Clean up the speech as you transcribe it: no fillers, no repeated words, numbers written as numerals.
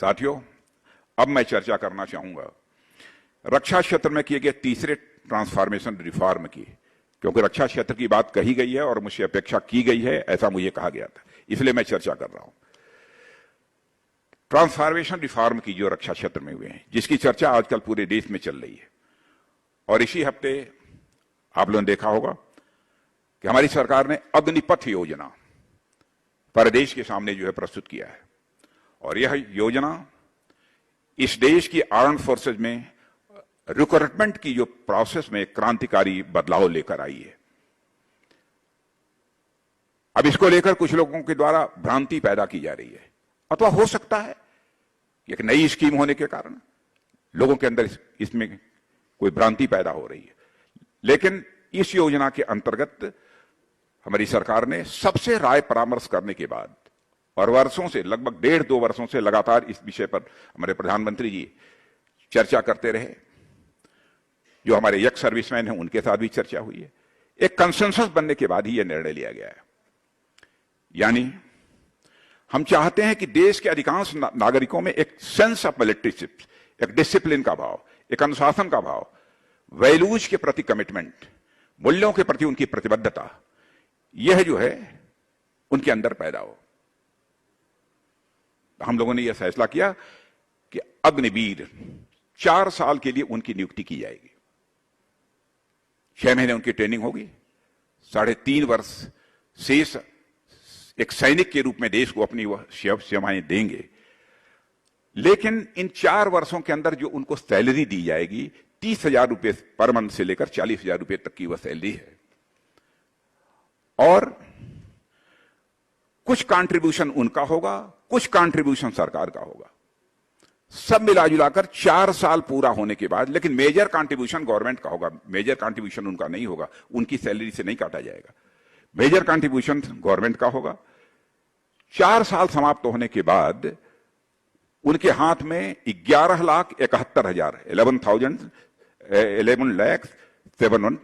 साथियों, अब मैं चर्चा करना चाहूंगा रक्षा क्षेत्र में किए गए तीसरे ट्रांसफॉर्मेशन रिफॉर्म की, क्योंकि रक्षा क्षेत्र की बात कही गई है और मुझसे अपेक्षा की गई है, ऐसा मुझे कहा गया था, इसलिए मैं चर्चा कर रहा हूं। ट्रांसफॉर्मेशन रिफॉर्म की जो रक्षा क्षेत्र में हुए हैं, जिसकी चर्चा आजकल पूरे देश में चल रही है, और इसी हफ्ते आप लोगों ने देखा होगा कि हमारी सरकार ने अग्निपथ योजना पर देश के सामने जो है प्रस्तुत किया है, और यह योजना इस देश की आर्म्ड फोर्सेज में रिक्रूटमेंट की जो प्रोसेस में क्रांतिकारी बदलाव लेकर आई है। अब इसको लेकर कुछ लोगों के द्वारा भ्रांति पैदा की जा रही है, अथवा हो सकता है एक नई स्कीम होने के कारण लोगों के अंदर इसमें कोई भ्रांति पैदा हो रही है। लेकिन इस योजना के अंतर्गत हमारी सरकार ने सबसे राय परामर्श करने के बाद और वर्षों से, लगभग 1.5-2 वर्षों से लगातार इस विषय पर हमारे प्रधानमंत्री जी चर्चा करते रहे, जो हमारे एक्स सर्विसमैन हैं उनके साथ भी चर्चा हुई है। एक कंसेंसस बनने के बाद ही यह निर्णय लिया गया है। यानी हम चाहते हैं कि देश के अधिकांश नागरिकों में एक सेंस ऑफ मिलिट्रीशिप, एक डिसिप्लिन का भाव, एक अनुशासन का भाव, वैल्यूज के प्रति कमिटमेंट, मूल्यों के प्रति उनकी प्रतिबद्धता, यह जो है उनके अंदर पैदा हो। हम लोगों ने यह फैसला किया कि अग्निवीर 4 साल के लिए उनकी नियुक्ति की जाएगी। 6 महीने उनकी ट्रेनिंग होगी, 3.5 वर्ष शेष एक सैनिक के रूप में देश को अपनी वह सेवाएं देंगे। लेकिन इन 4 वर्षों के अंदर जो उनको सैलरी दी जाएगी, 30,000 रुपए पर मंथ से लेकर 40,000 रुपए तक की वह सैलरी है, और कुछ कंट्रीब्यूशन उनका होगा, कुछ कंट्रीब्यूशन सरकार का होगा। सब मिलाजुलाकर 4 साल पूरा होने के बाद, लेकिन मेजर कंट्रीब्यूशन गवर्नमेंट का होगा, मेजर कंट्रीब्यूशन उनका नहीं होगा, उनकी सैलरी से नहीं काटा जाएगा, मेजर कंट्रीब्यूशन गवर्नमेंट का होगा। 4 साल समाप्त होने के बाद उनके हाथ में 11,71,000 11,07,000